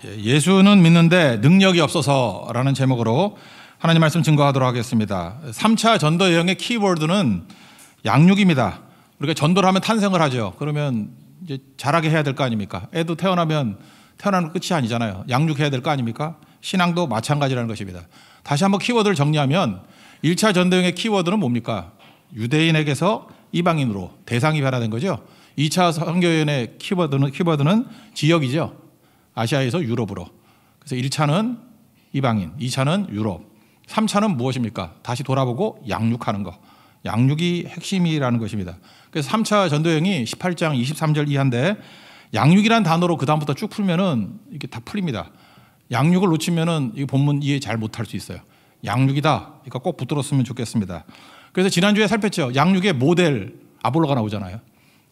예수는 믿는데 능력이 없어서라는 제목으로 하나님 말씀 증거하도록 하겠습니다. 3차 전도 여행의 키워드는 양육입니다. 우리가 전도를 하면 탄생을 하죠. 그러면 이제 자라게 해야 될 거 아닙니까? 애도 태어나면 태어나는 끝이 아니잖아요. 양육해야 될 거 아닙니까? 신앙도 마찬가지라는 것입니다. 다시 한번 키워드를 정리하면 1차 전도 여행의 키워드는 뭡니까? 유대인에게서 이방인으로 대상이 변화된 거죠. 2차 선교여행의 키워드는 지역이죠. 아시아에서 유럽으로. 그래서 1차는 이방인, 2차는 유럽, 3차는 무엇입니까? 다시 돌아보고 양육하는 거. 양육이 핵심이라는 것입니다. 그래서 3차 전도여행이 18장 23절 이하인데 양육이란 단어로 그 다음부터 쭉 풀면은 이게 다 풀립니다. 양육을 놓치면은 이 본문 이해 잘 못할 수 있어요. 양육이다. 그러니까 꼭 붙들었으면 좋겠습니다. 그래서 지난주에 살폈죠. 양육의 모델 아볼로가 나오잖아요.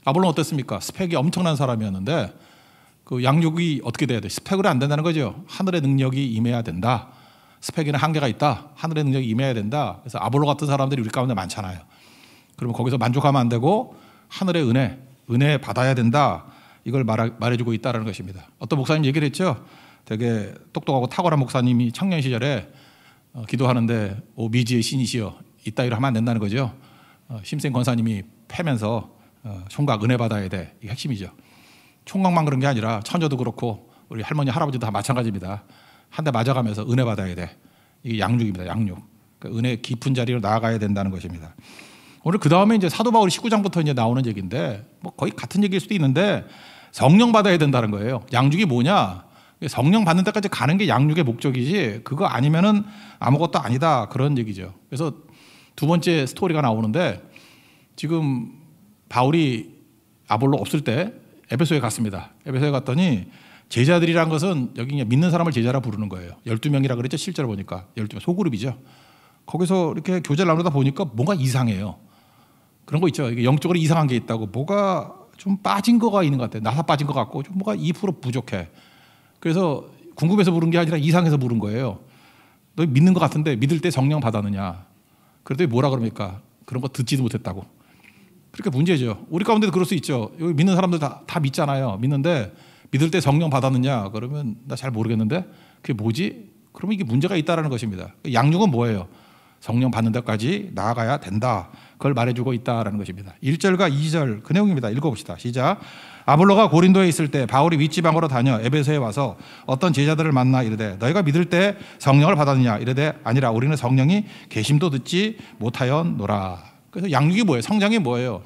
아볼로는 어땠습니까? 스펙이 엄청난 사람이었는데 그 양육이 어떻게 돼야 돼? 스펙으로 안 된다는 거죠. 하늘의 능력이 임해야 된다. 스펙에는 한계가 있다. 하늘의 능력이 임해야 된다. 그래서 아볼로 같은 사람들이 우리 가운데 많잖아요. 그러면 거기서 만족하면 안 되고 하늘의 은혜 받아야 된다. 이걸 말해주고 있다는 것입니다. 어떤 목사님 얘기를 했죠. 되게 똑똑하고 탁월한 목사님이 청년 시절에 기도하는데 오 미지의 신이시여 이따위로 하면 안 된다는 거죠. 심생 권사님이 패면서 총각 은혜 받아야 돼. 이게 핵심이죠. 총각만 그런 게 아니라 처녀도 그렇고 우리 할머니 할아버지도 다 마찬가지입니다. 한 대 맞아가면서 은혜 받아야 돼. 이게 양육입니다. 양육. 그러니까 은혜 깊은 자리로 나아가야 된다는 것입니다. 오늘 그 다음에 이제 사도 바울이 19장부터 이제 나오는 얘기인데 뭐 거의 같은 얘기일 수도 있는데 성령 받아야 된다는 거예요. 양육이 뭐냐? 성령 받는 데까지 가는 게 양육의 목적이지 그거 아니면은 아무것도 아니다 그런 얘기죠. 그래서 두 번째 스토리가 나오는데 지금 바울이 아볼로 없을 때 에베소에 갔습니다. 에베소에 갔더니 제자들이란 것은 여기 그냥 믿는 사람을 제자라 부르는 거예요. 12명이라 그랬죠. 실제로 보니까 12명 소그룹이죠. 거기서 이렇게 교제를 나누다 보니까 뭔가 이상해요. 그런 거 있죠. 이게 영적으로 이상한 게 있다고 뭐가 좀 빠진 거가 있는 것 같아요. 나사 빠진 것 같고 좀 뭐가 2% 부족해. 그래서 궁금해서 물은 게 아니라 이상해서 물은 거예요. 너 믿는 것 같은데 믿을 때 성령 받았느냐. 그랬더니 뭐라 그럽니까? 그런 거 듣지도 못했다고. 그러니까 문제죠. 우리 가운데도 그럴 수 있죠. 여기 믿는 사람들 다 믿잖아요. 믿는데 믿을 때 성령 받았느냐? 그러면 나 잘 모르겠는데 그게 뭐지? 그러면 이게 문제가 있다는 것입니다. 양육은 뭐예요? 성령 받는 데까지 나아가야 된다. 그걸 말해주고 있다는 것입니다. 1절과 2절 그 내용입니다. 읽어봅시다. 시작. 아볼로가 고린도에 있을 때 바울이 윗지방으로 다녀 에베소에 와서 어떤 제자들을 만나 이르되 너희가 믿을 때 성령을 받았느냐? 이르되 아니라 우리는 성령이 계심도 듣지 못하였노라. 그래서 양육이 뭐예요? 성장이 뭐예요?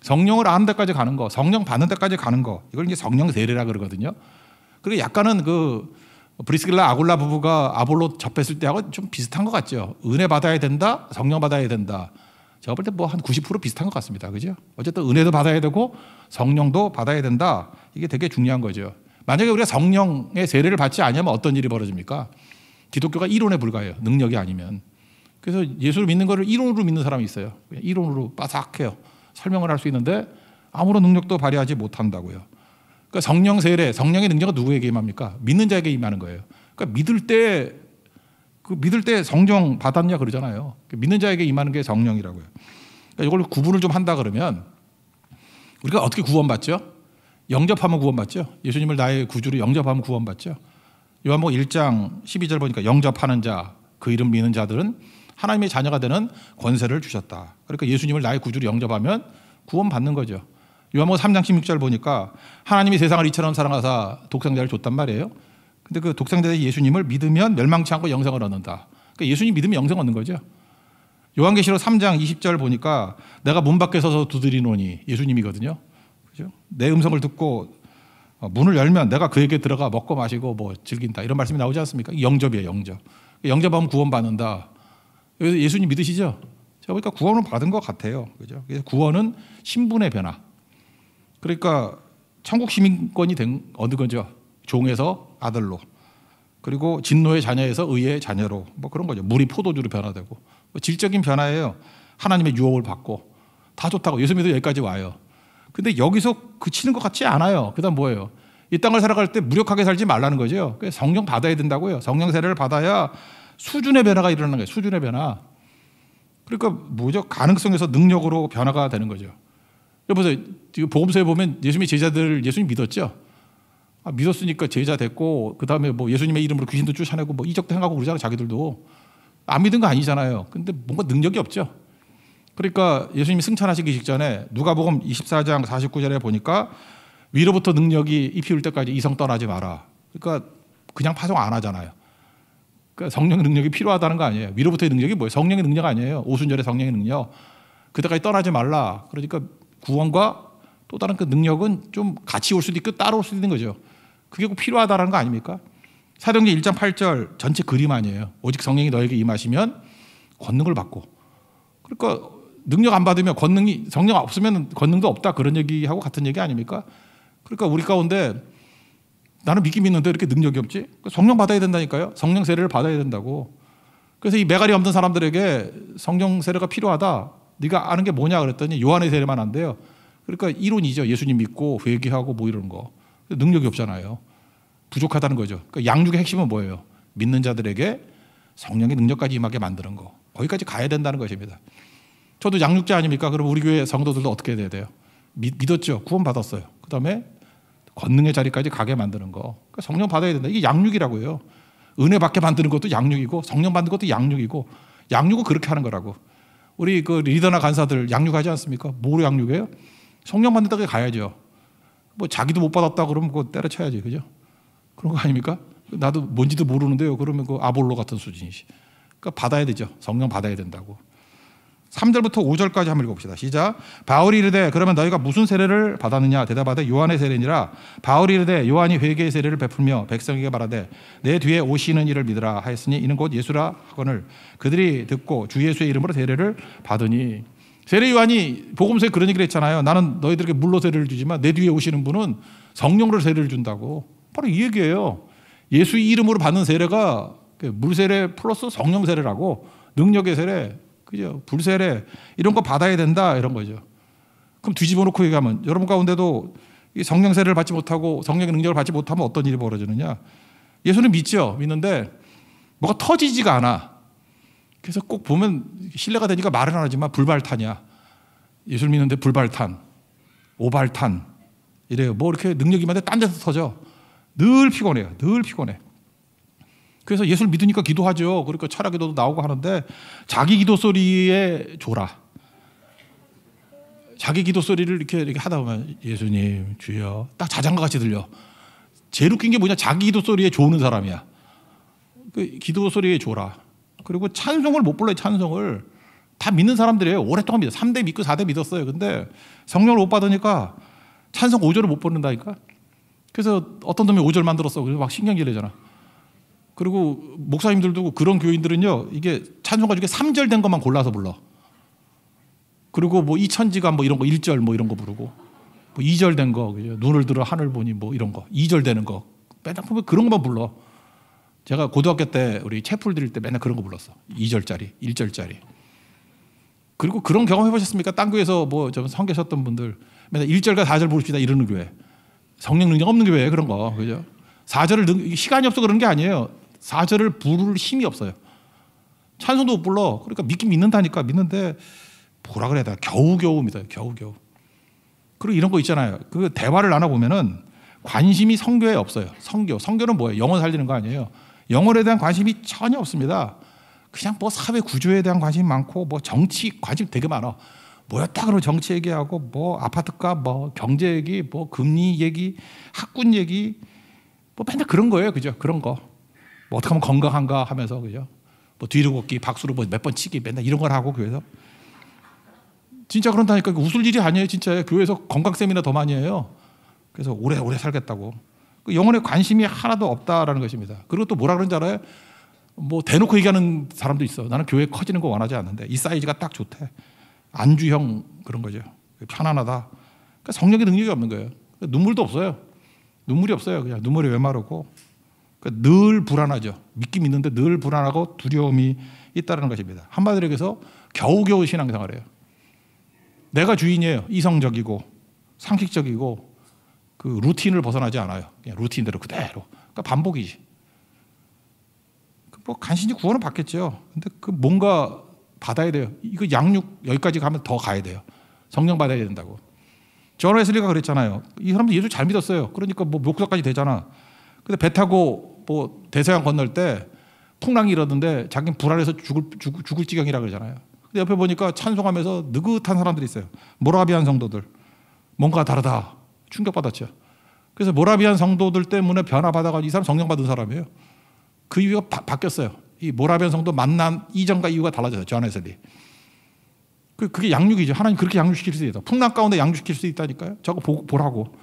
성령을 아는 데까지 가는 거, 성령 받는 데까지 가는 거. 이걸 이제 성령 세례라 그러거든요. 그리고 약간은 그 브리스길라 아굴라 부부가 아볼로 접했을 때하고 좀 비슷한 것 같죠. 은혜 받아야 된다, 성령 받아야 된다. 제가 볼 때 뭐 한 90% 비슷한 것 같습니다. 그죠? 어쨌든 은혜도 받아야 되고 성령도 받아야 된다. 이게 되게 중요한 거죠. 만약에 우리가 성령의 세례를 받지 않으면 어떤 일이 벌어집니까? 기독교가 이론에 불과해요. 능력이 아니면. 그래서 예수를 믿는 거를 이론으로 믿는 사람이 있어요. 이론으로 빠삭해요. 설명을 할 수 있는데 아무런 능력도 발휘하지 못한다고요. 그러니까 성령 세례, 성령의 능력은 누구에게 임합니까? 믿는 자에게 임하는 거예요. 그러니까 믿을 때 성령 받았냐 그러잖아요. 믿는 자에게 임하는 게 성령이라고요. 그러니까 이걸 구분을 좀 한다 그러면 우리가 어떻게 구원받죠? 영접하면 구원받죠. 예수님을 나의 구주로 영접하면 구원받죠. 요한복음 1장 12절 보니까 영접하는 자, 그 이름 믿는 자들은 하나님의 자녀가 되는 권세를 주셨다. 그러니까 예수님을 나의 구주로 영접하면 구원받는 거죠. 요한복음 3장 16절 보니까 하나님이 세상을 이처럼 사랑하사 독생자를 줬단 말이에요. 근데 그 독생자 예수님을 믿으면 멸망치 않고 영생을 얻는다. 그러니까 예수님 믿으면 영생 얻는 거죠. 요한계시록 3장 20절 보니까 내가 문 밖에 서서 두드리노니 예수님이거든요. 그죠? 내 음성을 듣고 문을 열면 내가 그에게 들어가 먹고 마시고 뭐 즐긴다. 이런 말씀이 나오지 않습니까? 영접이에요, 영접. 영접하면 구원받는다. 그래서 예수님 믿으시죠? 제가 보니까 구원을 받은 것 같아요. 그죠? 그래서 구원은 신분의 변화. 그러니까 천국 시민권이 된 어느 거죠? 종에서 아들로. 그리고 진노의 자녀에서 의의 자녀로. 뭐 그런 거죠. 물이 포도주로 변화되고. 뭐 질적인 변화예요. 하나님의 유혹을 받고. 다 좋다고. 예수 믿어 여기까지 와요. 근데 여기서 그치는 것 같지 않아요. 그 다음 뭐예요? 이 땅을 살아갈 때 무력하게 살지 말라는 거죠. 성령 받아야 된다고요. 성령 세례를 받아야 수준의 변화가 일어나는 거예요. 수준의 변화. 그러니까 뭐죠? 가능성에서 능력으로 변화가 되는 거죠. 여보세요. 지금 복음서에 보면 예수님의 제자들 예수님 믿었죠? 믿었으니까 제자 됐고 그다음에 뭐 예수님의 이름으로 귀신도 쫓아내고 뭐 이적도 행하고 그러잖아요. 자기들도 안 믿은 거 아니잖아요. 근데 뭔가 능력이 없죠. 그러니까 예수님이 승천하시기 직전에 누가복음 24장 49절에 보니까 위로부터 능력이 잎이 울 때까지 이성 떠나지 마라. 그러니까 그냥 파송 안 하잖아요. 그러니까 성령의 능력이 필요하다는 거 아니에요. 위로부터의 능력이 뭐예요? 성령의 능력 아니에요. 오순절의 성령의 능력. 그때까지 떠나지 말라. 그러니까 구원과 또 다른 그 능력은 좀 같이 올 수도 있고 따로 올 수도 있는 거죠. 그게 꼭 필요하다는 거 아닙니까? 사도행전 1장 8절 전체 그림 아니에요. 오직 성령이 너에게 임하시면 권능을 받고. 그러니까 능력 안 받으면 권능이, 성령 없으면 권능도 없다, 그런 얘기하고 같은 얘기 아닙니까? 그러니까 우리 가운데 나는 믿긴 믿는데 이렇게 능력이 없지? 성령 받아야 된다니까요. 성령 세례를 받아야 된다고. 그래서 이 매갈이 없는 사람들에게 성령 세례가 필요하다. 네가 아는 게 뭐냐 그랬더니 요한의 세례만 한대요. 그러니까 이론이죠. 예수님 믿고 회개하고 뭐 이런 거. 능력이 없잖아요. 부족하다는 거죠. 그러니까 양육의 핵심은 뭐예요? 믿는 자들에게 성령의 능력까지 임하게 만드는 거. 거기까지 가야 된다는 것입니다. 저도 양육자 아닙니까? 그럼 우리 교회 성도들도 어떻게 해야 돼요? 믿었죠. 구원 받았어요. 그다음에 권능의 자리까지 가게 만드는 거. 그러니까 성령 받아야 된다. 이게 양육이라고요. 은혜 받게 만드는 것도 양육이고 성령 받는 것도 양육이고, 양육은 그렇게 하는 거라고. 우리 그 리더나 간사들 양육하지 않습니까? 뭐로 양육해요? 성령 받는 데까지 가야죠. 뭐 자기도 못 받았다 그러면 그거 때려쳐야지, 그죠? 그런 거 아닙니까? 나도 뭔지도 모르는데요. 그러면 그 아볼로 같은 수준이지. 그러니까 받아야 되죠. 성령 받아야 된다고. 3절부터 5절까지 한번 읽어봅시다. 시작. 바울이 이르되 그러면 너희가 무슨 세례를 받았느냐? 대답하되 요한의 세례니라. 바울이 이르되 요한이 회개의 세례를 베풀며 백성에게 말하되 내 뒤에 오시는 이를 믿으라 하였으니 이는 곧 예수라 하거늘 그들이 듣고 주 예수의 이름으로 세례를 받으니. 세례 요한이 복음서에 그런 얘기를 했잖아요. 나는 너희들에게 물로 세례를 주지만 내 뒤에 오시는 분은 성령으로 세례를 준다고. 바로 이 얘기예요. 예수 이름으로 받는 세례가 물 세례 플러스 성령 세례라고. 능력의 세례, 그죠? 불 세례 이런 거 받아야 된다, 이런 거죠. 그럼 뒤집어 놓고 얘기하면 여러분 가운데도 이 성령 세례를 받지 못하고 성령의 능력을 받지 못하면 어떤 일이 벌어지느냐? 예수는 믿죠. 믿는데 뭐가 터지지가 않아. 그래서 꼭 보면 신뢰가 되니까 말은 안 하지만 불발탄이야. 예수를 믿는데 불발탄, 오발탄 이래요. 뭐 이렇게 능력이 많은데 딴 데서 터져. 늘 피곤해요. 늘 피곤해. 그래서 예수를 믿으니까 기도하죠. 그러니까 철학 기도도 나오고 하는데 자기 기도 소리에 졸아. 자기 기도 소리를 이렇게 하다 보면 예수님 주여 딱 자장가 같이 들려. 제일 웃긴 게 뭐냐? 자기 기도 소리에 조는 사람이야. 그 기도 소리에 졸아. 그리고 찬송을 못 불러요. 찬송을 다 믿는 사람들이에요. 오랫동안 믿어. 3대 믿고 4대 믿었어요. 근데 성령을 못 받으니까 찬송 5절을 못 부른다니까. 그래서 어떤 놈이 5절 만들었어. 그래서 막 신경질내잖아. 그리고 목사님들도 그런 교인들은요, 이게 찬송가 중에 3절 된 것만 골라서 불러. 그리고 뭐 이천지가 뭐 이런 거 1절 뭐 이런 거 부르고, 뭐 2절 된 거, 그죠? 눈을 들어 하늘 보니 뭐 이런 거 2절 되는 거 맨날 보면 그런 것만 불러. 제가 고등학교 때 우리 채플 드릴 때 맨날 그런 거 불렀어. 2절짜리, 1절짜리. 그리고 그런 경험 해보셨습니까? 딴 교회에서 뭐 좀 성계셨던 분들 맨날 1절과 4절 부릅시다 이러는 교회. 성령 능력 없는 교회 그런 거, 그죠? 4절을 시간이 없어 그런 게 아니에요. 4절을 부를 힘이 없어요. 찬송도 못 불러. 그러니까 믿긴 믿는다니까. 믿는데 뭐라 그래야 되나? 겨우겨우 믿어요. 겨우겨우. 그리고 이런 거 있잖아요. 그 대화를 나눠보면은 관심이 성교에 없어요. 성교는 뭐예요? 영혼 살리는 거 아니에요. 영혼에 대한 관심이 전혀 없습니다. 그냥 뭐 사회 구조에 대한 관심이 많고 뭐 정치 관심 되게 많아. 뭐였다 그러면 정치 얘기하고 뭐 아파트값 뭐 경제 얘기 뭐 금리 얘기 학군 얘기 뭐 맨날 그런 거예요. 그죠? 그런 거. 뭐 어떻게 하면 건강한가 하면서, 그죠? 뭐 뒤로 걷기 박수로 뭐 몇 번 치기 맨날 이런 걸 하고 교회에서. 진짜 그런다니까. 웃을 일이 아니에요. 진짜 교회에서 건강 세미나 더 많이 해요. 그래서 오래오래 살겠다고. 영혼에 관심이 하나도 없다라는 것입니다. 그리고 또 뭐라 그런지 알아요? 뭐 대놓고 얘기하는 사람도 있어. 나는 교회 커지는 거 원하지 않는데 이 사이즈가 딱 좋대. 안주형 그런 거죠. 편안하다. 그러니까 성령의 능력이 없는 거예요. 눈물도 없어요. 눈물이 없어요. 그냥 눈물이 왜 마르고. 그러니까 늘 불안하죠. 믿긴 믿는데 늘 불안하고 두려움이 있다는 것입니다. 한마디로 얘기해서 겨우겨우 신앙생활을 해요. 내가 주인이에요. 이성적이고 상식적이고 그 루틴을 벗어나지 않아요. 그냥 루틴대로 그대로. 그러니까 반복이지. 뭐 간신히 구원은 받겠죠. 근데 그 뭔가 받아야 돼요. 이거 양육 여기까지 가면 더 가야 돼요. 성령 받아야 된다고. 존 웨슬리가 그랬잖아요. 이 사람도 예수 잘 믿었어요. 그러니까 뭐 목사까지 되잖아. 근데 배 타고 뭐 대서양 건널 때 풍랑이 일었는데 자기는 불안해서 죽을 지경이라 그러잖아요. 근데 옆에 보니까 찬송하면서 느긋한 사람들이 있어요. 모라비안 성도들. 뭔가 다르다. 충격받았죠. 그래서 모라비안 성도들 때문에 변화받아가지고 이 사람 성령 받은 사람이에요. 그 이유가 바뀌었어요. 이 모라비안 성도 만남 이전과 이유가 달라졌어요. 존 웨슬리. 그게 양육이죠. 하나님 그렇게 양육시킬 수 있다. 풍랑 가운데 양육시킬 수 있다니까요. 저거 보라고.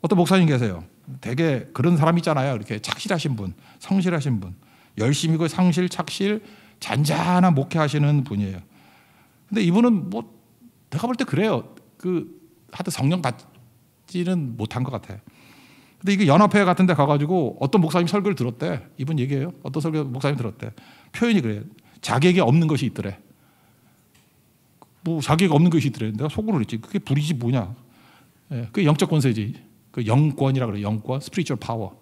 어떤 목사님 계세요. 되게 그런 사람 있잖아요. 이렇게 착실하신 분, 성실하신 분, 열심히고 상실, 착실, 잔잔한 목회하시는 분이에요. 근데 이분은 뭐 내가 볼 때 그래요. 하여튼 성령 받지는 못한 것 같아요. 근데 이게 연합회 같은 데 가가지고 어떤 목사님 설교를 들었대. 이분 얘기해요. 어떤 목사님 들었대. 표현이 그래요. 자기에게 없는 것이 있더래. 뭐 자기가 없는 것이 있더래. 내가 속으로 그랬지. 그게 불이지 뭐냐. 예, 그게 영적 권세지. 그 영권이라 그래. 영권, 스피리추얼 파워.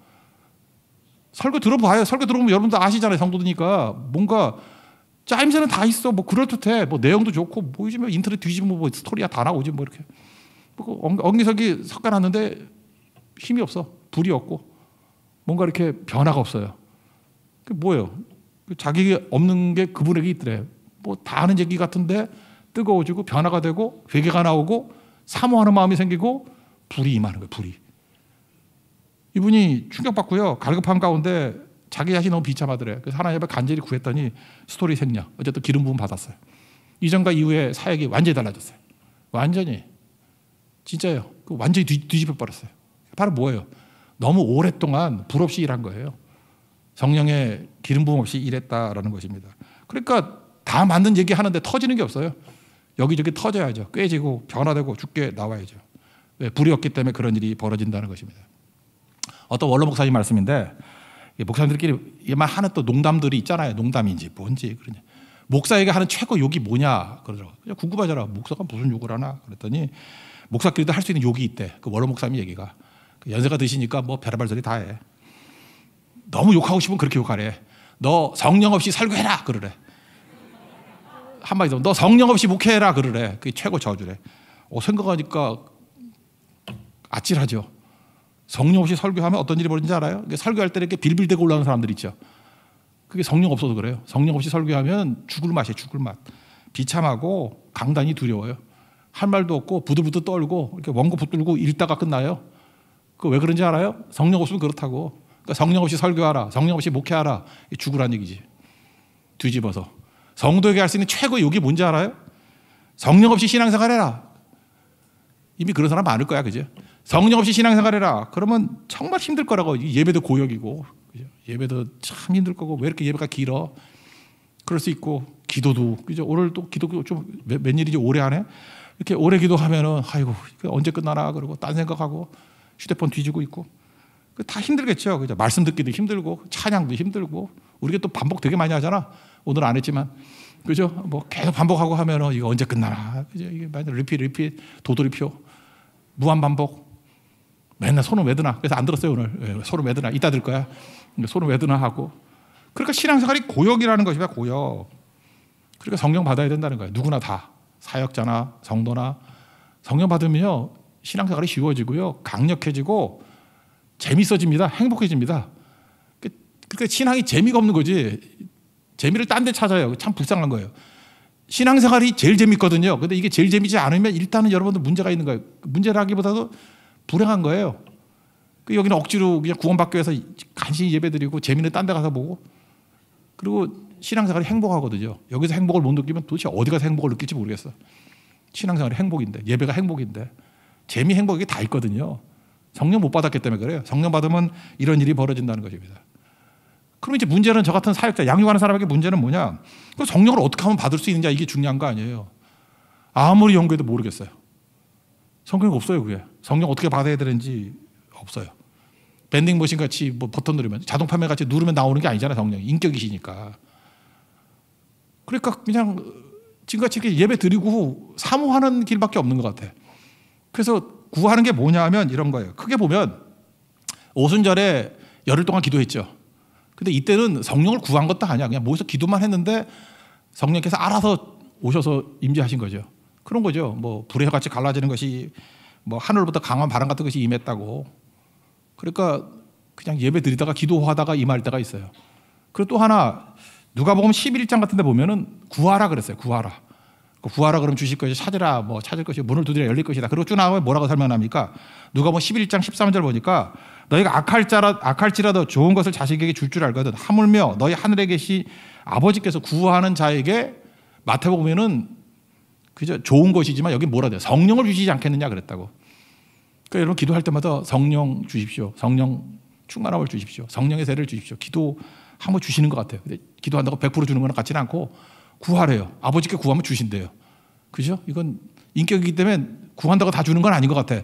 설교 들어봐요. 설교 들어보면 여러분도 아시잖아요. 성도들이니까 뭔가 짜임새는 다 있어. 뭐 그럴듯해. 뭐 내용도 좋고 뭐 요즘에 인터넷 뒤집으면 뭐 스토리야 다 나오지 뭐 이렇게. 뭐 엉기석이 섞어놨는데 힘이 없어. 불이 없고 뭔가 이렇게 변화가 없어요. 그 뭐예요? 자기에게 없는 게 그분에게 있더래. 뭐 다 아는 얘기 같은데 뜨거워지고 변화가 되고 회개가 나오고 사모하는 마음이 생기고 불이 임하는 거예요. 불이. 이분이 충격받고요. 갈급한 가운데 자기 자신이 너무 비참하더래. 그래서 하나님 앞에 간절히 구했더니 스토리 생략. 어쨌든 기름 부음 받았어요. 이전과 이후에 사역이 완전히 달라졌어요. 완전히. 진짜요. 완전히 뒤집어 버렸어요. 바로 뭐예요? 너무 오랫동안 불 없이 일한 거예요. 성령의 기름 부음 없이 일했다라는 것입니다. 그러니까 다 맞는 얘기 하는데 터지는 게 없어요. 여기저기 터져야죠. 꿰지고 변화되고 죽게 나와야죠. 왜? 불이 없기 때문에 그런 일이 벌어진다는 것입니다. 어떤 원로 목사님 말씀인데 목사님들끼리만 하는 또 농담들이 있잖아요. 농담인지 뭔지 그러냐. 목사에게 하는 최고 욕이 뭐냐 그러더라고요. 그냥 궁금하잖아. 목사가 무슨 욕을 하나 그랬더니 목사끼리도 할 수 있는 욕이 있대. 그 원로 목사님 얘기가. 연세가 드시니까 뭐 별의별 소리 다 해. 너무 욕하고 싶으면 그렇게 욕하래. 너 성령 없이 설교해라 그러래. 한마디 더 너 성령 없이 목회해라 그러래. 그게 최고 저주래. 생각하니까 아찔하죠. 성령 없이 설교하면 어떤 일이 벌어지는지 알아요? 설교할 때 이렇게 빌빌대고 올라오는 사람들 있죠. 그게 성령 없어도 그래요. 성령 없이 설교하면 죽을 맛이에요. 죽을 맛. 비참하고 강단이 두려워요. 할 말도 없고 부들부들 떨고 이렇게 원고 붙들고 읽다가 끝나요. 그 왜 그런지 알아요? 성령 없으면 그렇다고. 그러니까 성령 없이 설교하라. 성령 없이 목회하라. 죽으란 얘기지. 뒤집어서. 성도에게 할 수 있는 최고의 욕이 뭔지 알아요? 성령 없이 신앙생활해라. 이미 그런 사람 많을 거야. 그죠? 성령 없이 신앙생활해라. 그러면 정말 힘들 거라고. 예배도 고역이고 그죠? 예배도 참 힘들 거고 왜 이렇게 예배가 길어? 그럴 수 있고 기도도 그죠? 오늘 또 기도 좀 웬일이지 오래 하네? 이렇게 오래 기도하면은 아이고 언제 끝나나 그러고 딴 생각하고 휴대폰 뒤지고 있고 다 힘들겠죠. 그죠? 말씀 듣기도 힘들고 찬양도 힘들고 우리가 또 반복 되게 많이 하잖아. 오늘 안 했지만 그죠? 뭐 계속 반복하고 하면은 이거 언제 끝나나? 그죠? 이게 맨날 리핏 도돌이표 무한 반복. 맨날 손은 왜 드나? 그래서 안 들었어요 오늘. 손은 왜 드나? 이따 들 거야. 손은 왜 드나 하고. 그러니까 신앙생활이 고역이라는 것이다. 고역. 그러니까 성령 받아야 된다는 거예요. 누구나 다 사역자나 성도나 성령 받으면요 신앙생활이 쉬워지고요 강력해지고 재밌어집니다. 행복해집니다. 그러니까 신앙이 재미가 없는 거지. 재미를 딴 데 찾아요. 참 불쌍한 거예요. 신앙생활이 제일 재밌거든요. 근데 이게 제일 재미지 않으면 일단은 여러분들 문제가 있는 거예요. 문제라기보다도 불행한 거예요. 여기는 억지로 그냥 구원받기 위해서 간신히 예배드리고 재미는 딴 데 가서 보고 그리고 신앙생활이 행복하거든요. 여기서 행복을 못 느끼면 도대체 어디 가서 행복을 느낄지 모르겠어. 신앙생활이 행복인데 예배가 행복인데 재미 행복이 다 있거든요. 성령 못 받았기 때문에 그래요. 성령 받으면 이런 일이 벌어진다는 것입니다. 그럼 이제 문제는 저 같은 사역자 양육하는 사람에게 문제는 뭐냐? 그 성령을 어떻게 하면 받을 수 있느냐 이게 중요한 거 아니에요. 아무리 연구해도 모르겠어요. 성경이 없어요. 그게 성령 어떻게 받아야 되는지 없어요. 밴딩 머신 같이 뭐 버튼 누르면 자동 판매 같이 누르면 나오는 게 아니잖아요. 성령이 인격이시니까. 그러니까 그냥 지금같이 이렇게 예배 드리고 사모하는 길밖에 없는 것 같아. 그래서 구하는 게 뭐냐 하면 이런 거예요. 크게 보면 오순절에 열흘 동안 기도했죠. 근데 이때는 성령을 구한 것도 아니야. 그냥 모여서 기도만 했는데 성령께서 알아서 오셔서 임재하신 거죠. 그런 거죠. 뭐 불의 혀같이 갈라지는 것이 뭐 하늘로부터 강한 바람 같은 것이 임했다고. 그러니까 그냥 예배 드리다가 기도하다가 임할 때가 있어요. 그리고 또 하나 누가복음 11장 같은 데 보면은 구하라 그랬어요. 구하라. 구하라 그러면 주실 것이, 찾으라 뭐 찾을 것이, 문을 두드려 열릴 것이다. 그리고 쭉 나가면 뭐라고 설명합니까? 누가복음 11장 13절 보니까 너희가 악할지라도 좋은 것을 자식에게 줄 알거든. 하물며 너희 하늘에 계시 아버지께서 구하는 자에게, 마태복음에는 그저 좋은 것이지만 여기 뭐라 돼요? 성령을 주시지 않겠느냐 그랬다고. 그러니까 여러분 기도할 때마다 성령 주십시오. 성령 충만함을 주십시오. 성령의 세례를 주십시오. 기도하면 주시는 것 같아요. 근데 기도한다고 100% 주는 건 같지는 않고 구하래요. 아버지께 구하면 주신대요. 그죠? 이건 인격이기 때문에 구한다고 다 주는 건 아닌 것 같아.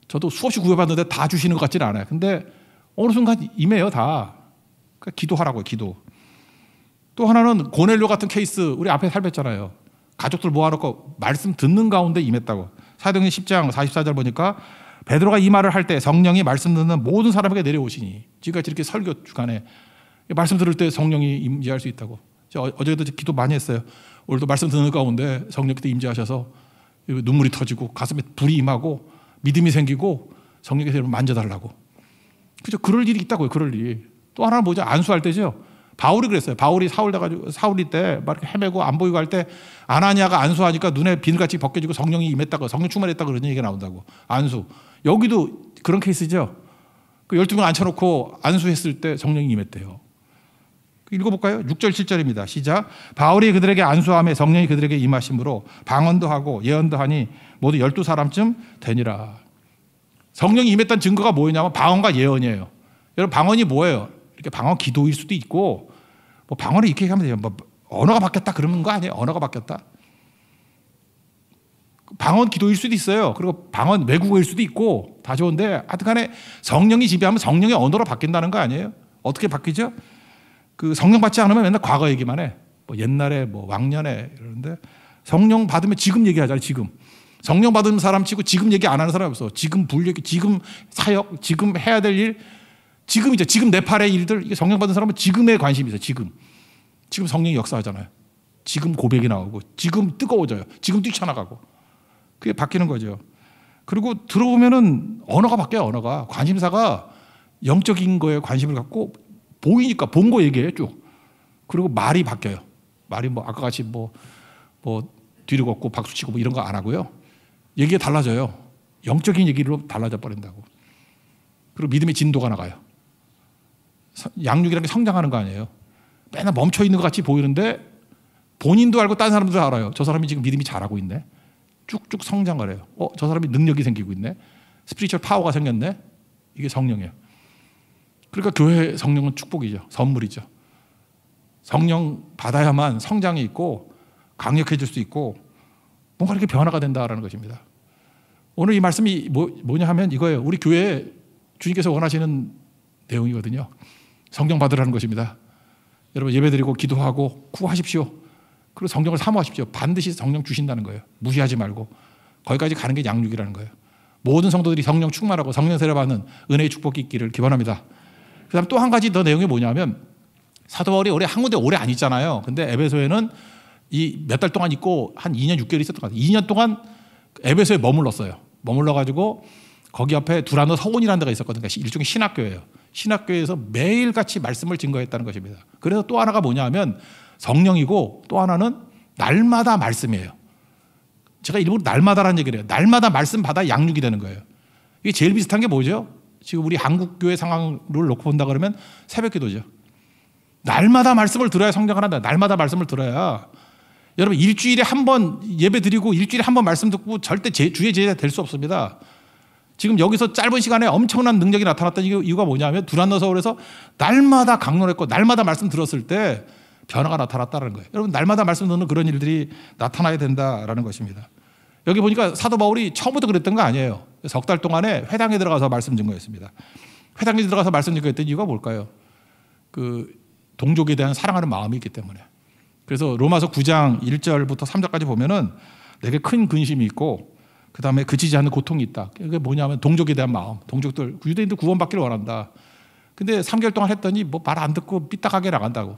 저도 수없이 구해봤는데 다 주시는 것 같지는 않아요. 근데 어느 순간 임해요, 다. 그러니까 기도하라고요, 기도. 또 하나는 고넬료 같은 케이스, 우리 앞에 살폈잖아요. 가족들 모아놓고 말씀 듣는 가운데 임했다고. 사도행전 10장 44절 보니까 베드로가 이 말을 할 때 성령이 말씀 듣는 모든 사람에게 내려오시니, 지금까지 이렇게 설교 주간에 말씀 들을 때 성령이 임재할 수 있다고. 어제도 기도 많이 했어요. 오늘도 말씀 듣는 가운데 성령께서 임재하셔서 눈물이 터지고 가슴에 불이 임하고 믿음이 생기고 성령께서 여러분 만져달라고. 그죠? 그럴 일이 있다고요. 그럴 일이. 또 하나는 뭐죠? 안수할 때죠. 바울이 그랬어요. 바울이 사울이 때 막 이렇게 헤매고 안 보이고 할 때 아나니아가 안수하니까 눈에 비늘같이 벗겨지고 성령이 임했다고, 성령 충만했다고 그런 얘기가 나온다고. 안수. 여기도 그런 케이스죠. 그 12명 앉혀놓고 안수했을 때 성령이 임했대요. 읽어볼까요? 6절 7절입니다. 시작. 바울이 그들에게 안수하며 성령이 그들에게 임하심으로 방언도 하고 예언도 하니 모두 12사람쯤 되니라. 성령이 임했다는 증거가 뭐였냐면 방언과 예언이에요. 여러분 방언이 뭐예요? 이렇게 방언 기도일 수도 있고, 뭐 방언을 이렇게 하면 돼요. 뭐 언어가 바뀌었다 그러는 거 아니에요? 언어가 바뀌었다. 방언 기도일 수도 있어요. 그리고 방언 외국어일 수도 있고 다 좋은데 하여튼간에 성령이 지배하면 성령의 언어로 바뀐다는 거 아니에요? 어떻게 바뀌죠? 그 성령 받지 않으면 맨날 과거 얘기만 해. 뭐 옛날에 뭐 왕년에 이러는데 성령 받으면 지금 얘기하잖아요. 지금. 성령 받은 사람 치고 지금 얘기 안 하는 사람이 없어. 지금 불얘기, 지금 사역, 지금 해야 될 일, 지금이죠. 지금 내 팔의 일들. 이게 성령 받은 사람은 지금에 관심이 있어요. 지금 성령이 역사하잖아요. 지금 고백이 나오고, 지금 뜨거워져요. 지금 뛰쳐나가고. 그게 바뀌는 거죠. 그리고 들어보면은 언어가 바뀌어요. 언어가. 관심사가 영적인 거에 관심을 갖고 보이니까 본 거 얘기해요. 쭉. 그리고 말이 바뀌어요. 말이 뭐 아까 같이 뭐 뒤로 걷고 박수 치고 뭐 이런 거 안 하고요. 얘기가 달라져요. 영적인 얘기로 달라져 버린다고. 그리고 믿음의 진도가 나가요. 양육이라는 게 성장하는 거 아니에요. 맨날 멈춰 있는 것 같이 보이는데 본인도 알고 다른 사람도 알아요. 저 사람이 지금 믿음이 잘하고 있네. 쭉쭉 성장을 해요. 저 사람이 능력이 생기고 있네. 스피리추얼 파워가 생겼네. 이게 성령이에요. 그러니까 교회 성령은 축복이죠. 선물이죠. 성령 받아야만 성장이 있고 강력해질 수 있고 뭔가 이렇게 변화가 된다라는 것입니다. 오늘 이 말씀이 뭐냐 하면 이거예요. 우리 교회에 주님께서 원하시는 내용이거든요. 성령 받으라는 것입니다. 여러분 예배드리고 기도하고 구하십시오. 그리고 성령을 사모하십시오. 반드시 성령 주신다는 거예요. 무시하지 말고. 거기까지 가는 게 양육이라는 거예요. 모든 성도들이 성령 충만하고 성령 세례 받는 은혜의 축복이 있기를 기원합니다. 그 다음 또 한 가지 더 내용이 뭐냐면 사도 바울이 올해 한 군데 오래 안 있잖아요. 근데 에베소에는 이 몇 달 동안 있고 한 2년 6개월 있었던 것 같아요. 2년 동안 에베소에 머물렀어요. 머물러가지고 거기 앞에 두란노 서원이라는 데가 있었거든요. 일종의 신학교예요. 신학교에서 매일같이 말씀을 증거했다는 것입니다. 그래서 또 하나가 뭐냐 하면 성령이고 또 하나는 날마다 말씀이에요. 제가 일부러 날마다라는 얘기를 해요. 날마다 말씀 받아 양육이 되는 거예요. 이게 제일 비슷한 게 뭐죠? 지금 우리 한국교회 상황을 놓고 본다 그러면 새벽기도죠. 날마다 말씀을 들어야 성장을 한다. 날마다 말씀을 들어야. 여러분 일주일에 한 번 예배 드리고 일주일에 한 번 말씀 듣고 절대 주의 제자 될 수 없습니다. 지금 여기서 짧은 시간에 엄청난 능력이 나타났던 이유가 뭐냐면 두란노 서울에서 날마다 강론했고 날마다 말씀 들었을 때 변화가 나타났다는 거예요. 여러분 날마다 말씀 듣는 그런 일들이 나타나야 된다라는 것입니다. 여기 보니까 사도 바울이 처음부터 그랬던 거 아니에요. 석 달 동안에 회당에 들어가서 말씀 증거했습니다. 회당에 들어가서 말씀 증거했던 이유가 뭘까요? 그 동족에 대한 사랑하는 마음이 있기 때문에. 그래서 로마서 9장 1절부터 3절까지 보면은 내게 큰 근심이 있고 그 다음에 그치지 않는 고통이 있다. 그게 뭐냐면 동족에 대한 마음. 동족들, 유대인들 구원받기를 원한다. 근데 3개월 동안 했더니 뭐 말 안 듣고 삐딱하게 나간다고.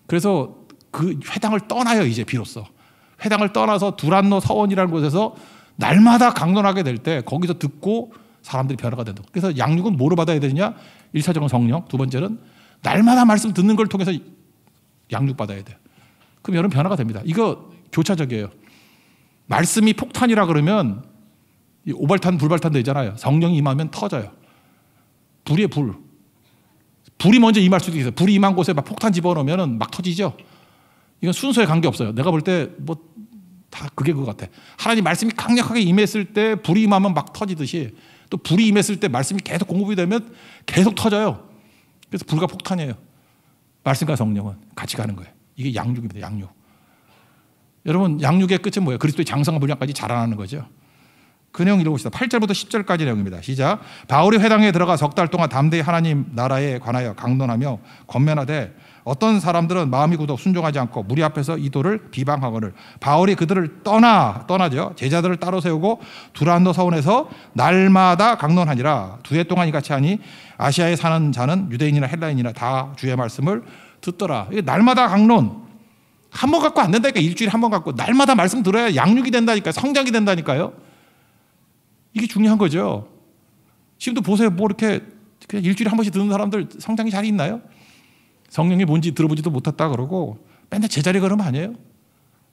그래서 그 회당을 떠나요. 이제 비로소. 회당을 떠나서 두란노 서원이라는 곳에서 날마다 강론하게 될 때 거기서 듣고 사람들이 변화가 된다. 그래서 양육은 뭐로 받아야 되느냐? 1차적으로 성령, 두 번째는 날마다 말씀 듣는 걸 통해서 양육받아야 돼요. 그럼 여러분 변화가 됩니다. 이거 교차적이에요. 말씀이 폭탄이라 그러면 오발탄, 불발탄 되잖아요. 성령이 임하면 터져요. 불이에요, 불. 불이 먼저 임할 수도 있어요. 불이 임한 곳에 막 폭탄 집어넣으면 막 터지죠. 이건 순서에 관계없어요. 내가 볼 때 뭐 다 그게 그거 같아. 하나님 말씀이 강력하게 임했을 때 불이 임하면 막 터지듯이 또 불이 임했을 때 말씀이 계속 공급이 되면 계속 터져요. 그래서 불과 폭탄이에요. 말씀과 성령은 같이 가는 거예요. 이게 양육입니다. 양육. 여러분 양육의 끝은 뭐예요? 그리스도의 장성한 분량까지 자라나는 거죠. 그 내용 읽어봅시다. 8절부터 10절까지 내용입니다. 시작. 바울이 회당에 들어가 석 달 동안 담대히 하나님 나라에 관하여 강론하며 권면하되 어떤 사람들은 마음이 굳어 순종하지 않고 무리 앞에서 이도를 비방하거늘 바울이 그들을 떠나죠. 제자들을 따로 세우고 두란노 서원에서 날마다 강론하니라. 2해 동안 이같이 하니 아시아에 사는 자는 유대인이나 헬라인이나 다 주의 말씀을 듣더라. 이게 날마다 강론. 한 번 갖고 안 된다니까. 일주일에 한 번 갖고 날마다 말씀 들어야 양육이 된다니까요. 성장이 된다니까요. 이게 중요한 거죠. 지금도 보세요. 뭐 이렇게 그냥 일주일에 한 번씩 듣는 사람들 성장이 잘 있나요? 성령이 뭔지 들어보지도 못했다 그러고 맨날 제자리 걸음 아니에요?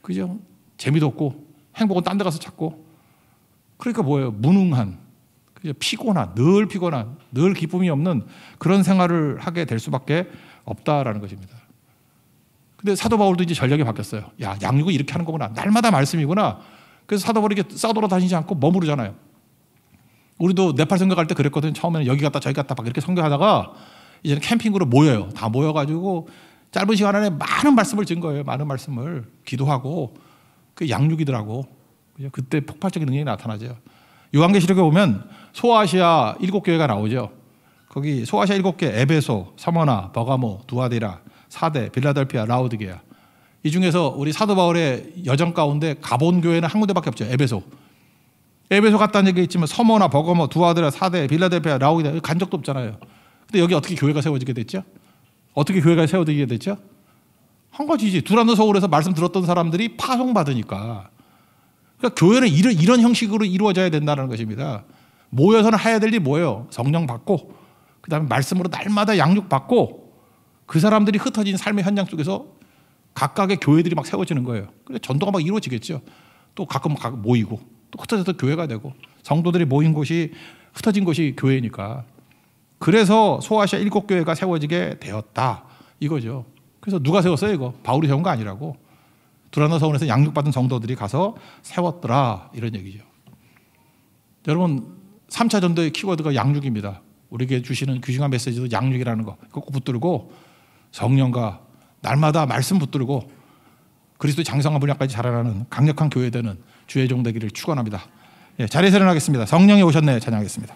그죠? 재미도 없고 행복은 딴 데 가서 찾고 그러니까 뭐예요? 무능한, 그죠? 피곤한, 늘 기쁨이 없는 그런 생활을 하게 될 수밖에 없다라는 것입니다. 근데 사도 바울도 이제 전략이 바뀌었어요. 야, 양육은 이렇게 하는 거구나. 날마다 말씀이구나. 그래서 사도 바울이 이렇게 싸돌아다니지 않고 머무르잖아요. 우리도 네팔 선교 갈 때 그랬거든요. 처음에는 여기 갔다 저기 갔다 막 이렇게 선교하다가 이제는 캠핑으로 모여요. 다 모여가지고 짧은 시간 안에 많은 말씀을 준 거예요. 많은 말씀을 기도하고 그 양육이더라고. 그때 폭발적인 능력이 나타나죠. 요한계시록에 보면 소아시아 7교회가 나오죠. 거기 소아시아 7개 에베소, 서머나, 버가모, 두아디라, 사대, 빌라델피아, 라우디게아. 이 중에서 우리 사도 바울의 여정 가운데 가본 교회는 한 군데밖에 없죠. 에베소 갔다는 얘기 있지만 서머나, 버가모, 두아디라, 사대, 빌라델피아, 라우디게아 간 적도 없잖아요. 근데 여기 어떻게 교회가 세워지게 됐죠? 어떻게 교회가 세워지게 됐죠? 한 가지지. 두란노 서울에서 말씀 들었던 사람들이 파송받으니까. 그러니까 교회는 이런 형식으로 이루어져야 된다는 것입니다. 모여서는 해야 될 일이 뭐예요? 성령 받고 그다음에 말씀으로 날마다 양육받고 그 사람들이 흩어진 삶의 현장 속에서 각각의 교회들이 막 세워지는 거예요. 그래서 전도가 막 이루어지겠죠. 또 가끔 모이고 또 흩어져서 교회가 되고 성도들이 모인 곳이 흩어진 곳이 교회니까. 그래서 소아시아 7교회가 세워지게 되었다 이거죠. 그래서 누가 세웠어요? 이거 바울이 세운 거 아니라고. 두란노 서원에서 양육받은 성도들이 가서 세웠더라 이런 얘기죠. 여러분 3차 전도의 키워드가 양육입니다. 우리에게 주시는 귀중한 메시지도 양육이라는 거 꼭 붙들고 성령과 날마다 말씀 붙들고 그리스도의 장성한 분량까지 자라나는 강력한 교회 되는 주의 종 되기를 축원합니다. 자리에서 일어나겠습니다. 성령이 오셨네 찬양하겠습니다.